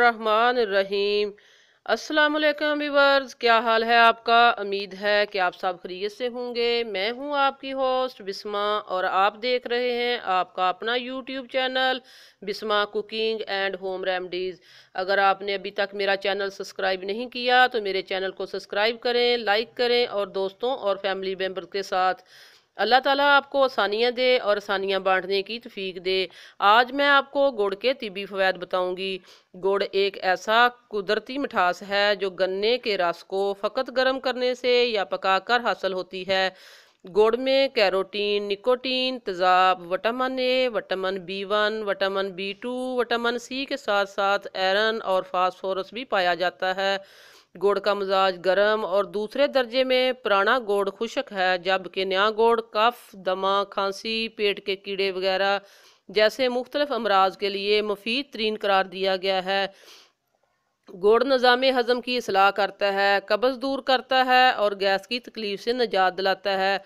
बिस्मिल्लाहिर्रहमानिर्रहीम। अस्सलाम वालेकुम व्यूअर्स, क्या हाल है आपका। उम्मीद है कि आप सब खैरियत से होंगे। मैं हूं आपकी होस्ट बिस्मा और आप देख रहे हैं आपका अपना YouTube channel Bisma cooking and home remedies. अगर आपने अभी तक मेरा चैनल सब्सक्राइब नहीं किया तो मेरे चैनल को सब्सक्राइब करें, लाइक करें और दोस्तों और फैमिली मेम्बर के साथ। अल्लाह ताला आपको आसानियाँ दे और आसानियाँ बांटने की तौफीक दे। आज मैं आपको गुड़ के तिब्बी फ़वैद बताऊंगी। गुड़ एक ऐसा कुदरती मिठास है जो गन्ने के रस को फ़कत गर्म करने से या पकाकर हासिल होती है। गुड़ में कैरोटीन, निकोटीन, तेज़ाब, vitamin A, vitamin B1, vitamin B2, vitamin C के साथ साथ आयरन और फास्फोरस भी पाया जाता है। गुड़ का मिजाज गर्म और दूसरे दर्जे में पुराना गुड़ खुश्क है, जबकि नया गुड़ कफ, दमा, खांसी, पेट के कीड़े वगैरह जैसे मुख्तलिफ अमराज के लिए मुफीद तरीन करार दिया गया है। गुड़ निज़ाम हज़म की इसलाह करता है, कब्ज़ दूर करता है और गैस की तकलीफ से निजात दिलाता है।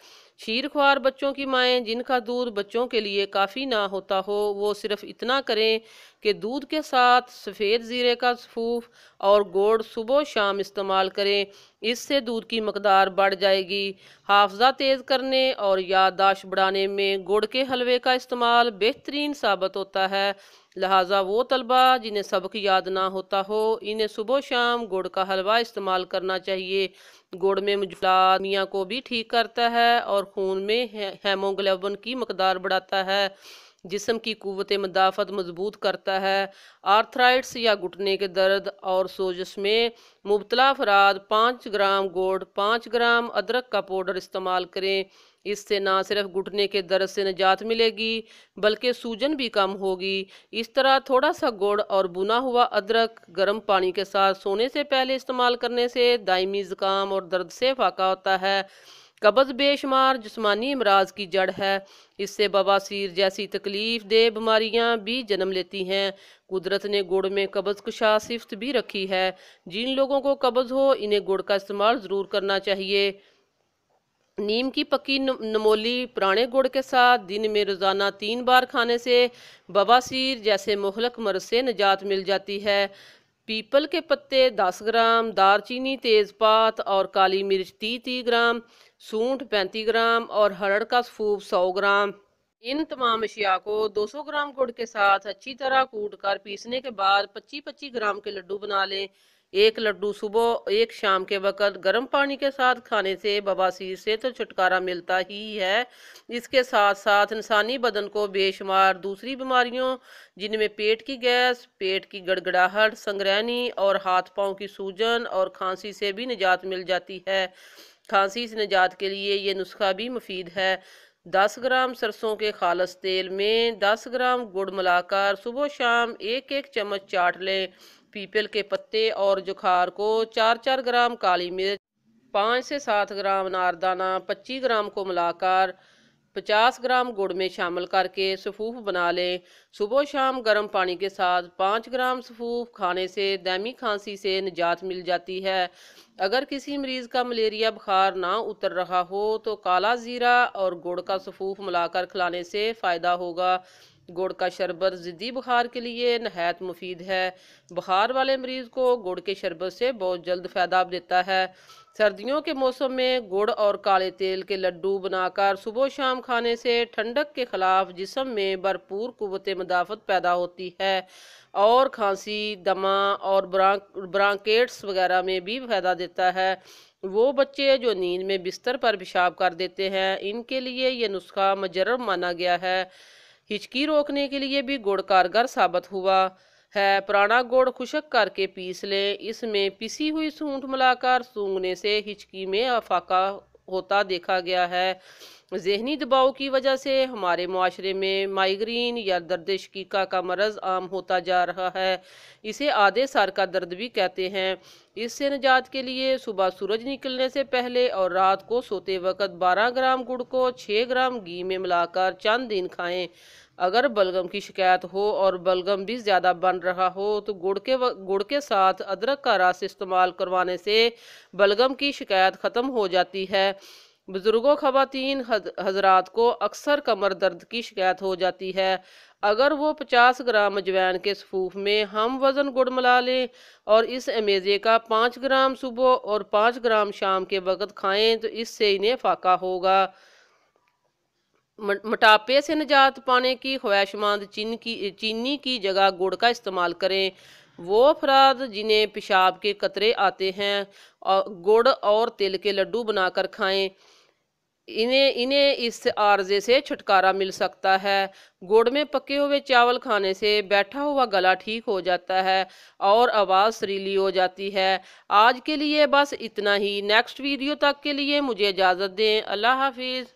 शीर ख्वार बच्चों की माएँ जिनका दूध बच्चों के लिए काफ़ी ना होता हो, वो सिर्फ इतना करें कि दूध के साथ सफ़ेद ज़ीरे का सफ़ूफ और गुड़ सुबह शाम इस्तेमाल करें। इससे दूध की मकदार बढ़ जाएगी। हाफजा तेज़ करने और याददाश्त बढ़ाने में गुड़ के हलवे का इस्तेमाल बेहतरीन साबित होता है। लिहाजा वो तलबा जिन्हें सबक याद ना होता हो, इन्हें सुबह शाम गुड़ का हलवा इस्तेमाल करना चाहिए। गुड़ में मुजफ्फरामिया को भी ठीक करता है और खून में हेमोग्लोबिन की मकदार बढ़ाता है। जिस्म की कुव्वत मदाफ़त मजबूत करता है। आर्थराइट्स या घुटने के दर्द और सोजश में मुब्तला अफराद 5 ग्राम गुड़, 5 ग्राम अदरक का पाउडर इस्तेमाल करें। इससे ना सिर्फ घुटने के दर्द से निजात मिलेगी बल्कि सूजन भी कम होगी। इस तरह थोड़ा सा गुड़ और भुना हुआ अदरक गर्म पानी के साथ सोने से पहले इस्तेमाल करने से दायमी ज़ुकाम और दर्द से फाका होता है। कब्ज़ बेशुमार जिस्मानी अमराज की जड़ है। इससे बवासीर जैसी तकलीफ दे बीमारियां भी जन्म लेती हैं। कुदरत ने गुड़ में कब्ज़ कुशा सिफ्त भी रखी है। जिन लोगों को कब्ज़ हो इन्हें गुड़ का इस्तेमाल ज़रूर करना चाहिए। नीम की पकी नमोली पुराने गुड़ के साथ दिन में रोज़ाना 3 बार खाने से बवासीर जैसे मुहलक मर्ज से निजात मिल जाती है। पीपल के पत्ते 10 ग्राम, दालचीनी, तेज़पात और काली मिर्च 30 ग्राम, सूंठ 35 ग्राम और हरड़ का सफूफ 100 ग्राम। इन तमाम अशिया को 200 ग्राम गुड़ के साथ अच्छी तरह कूट कर पीसने के बाद 25-25 ग्राम के लड्डू बना लें। एक लड्डू सुबह एक शाम के वक़्त गर्म पानी के साथ खाने से बवासीर से तो छुटकारा मिलता ही है, इसके साथ साथ इंसानी बदन को बेशुमार दूसरी बीमारियों जिनमें पेट की गैस, पेट की गड़गड़ाहट, संगरैनी और हाथ पाँव की सूजन और खांसी से भी निजात मिल जाती है। खांसी से निजात के लिए ये नुस्खा भी मुफीद है। 10 ग्राम सरसों के खालस तेल में 10 ग्राम गुड़ मिलाकर सुबह शाम एक एक चम्मच चाट लें। पीपल के पत्ते और जुखार को 4-4 ग्राम, काली मिर्च 5 से 7 ग्राम, नारदाना 25 ग्राम को मिलाकर 50 ग्राम गुड़ में शामिल करके सफूफ बना लें। सुबह शाम गर्म पानी के साथ 5 ग्राम सफूफ खाने से दायमी खांसी से निजात मिल जाती है। अगर किसी मरीज़ का मलेरिया बुखार ना उतर रहा हो तो काला ज़ीरा और गुड़ का सफूफ मिलाकर खिलाने से फ़ायदा होगा। गुड़ का शरबत ज़िद्दी बुखार के लिए नहायत मुफीद है। बुखार वाले मरीज़ को गुड़ के शरबत से बहुत जल्द फ़ायदा देता है। सर्दियों के मौसम में गुड़ और काले तेल के लड्डू बनाकर सुबह शाम खाने से ठंडक के ख़िलाफ़ जिस्म में भरपूर कुव्वत मदाफ़त पैदा होती है और खांसी, दमा और ब्रांकेट्स वगैरह में भी फ़ायदा देता है। वो बच्चे जो नींद में बिस्तर पर पेशाब कर देते हैं, इनके लिए ये नुस्खा मुजर्रब माना गया है। हिचकी रोकने के लिए भी गुड़ कारगर साबित हुआ है। पुराना गुड़ खुश्क करके पीस लें। इसमें पिसी हुई सूंठ मिलाकर सूंघने से हिचकी में अफाका होता देखा गया है। ज़हनी दबाव की वजह से हमारे मुआशरे में माइग्रेन या दर्द शकीका का मरज़ आम होता जा रहा है। इसे आधे सर का दर्द भी कहते हैं। इससे निजात के लिए सुबह सूरज निकलने से पहले और रात को सोते वक्त 12 ग्राम गुड़ को 6 ग्राम घी में मिलाकर चंद दिन खाएं। अगर बलगम की शिकायत हो और बलगम भी ज़्यादा बन रहा हो तो गुड़ के साथ अदरक का रस इस्तेमाल करवाने से बलगम की शिकायत ख़त्म हो जाती है। बुजुर्गों ख़वातीन हजरात को अक्सर कमर दर्द की शिकायत हो जाती है। अगर वो 50 ग्राम अजवाइन के सफूफ में हम वज़न गुड़ मिला लें और इस अमेज़े का 5 ग्राम सुबह और 5 ग्राम शाम के वक़्त खाएं तो इससे इन्हें फ़ाका होगा। मोटापे से निजात पाने की ख्वाहिशमंद चीनी की जगह गुड़ का इस्तेमाल करें। वो अफराद जिन्हें पेशाब के कतरे आते हैं और गुड़ और तिल के लड्डू बनाकर खाएं, इन्हें इन्हें इस आर्जे से छुटकारा मिल सकता है। गुड़ में पके हुए चावल खाने से बैठा हुआ गला ठीक हो जाता है और आवाज़ सुरीली हो जाती है। आज के लिए बस इतना ही। नेक्स्ट वीडियो तक के लिए मुझे इजाज़त दें। अल्लाह हाफिज़।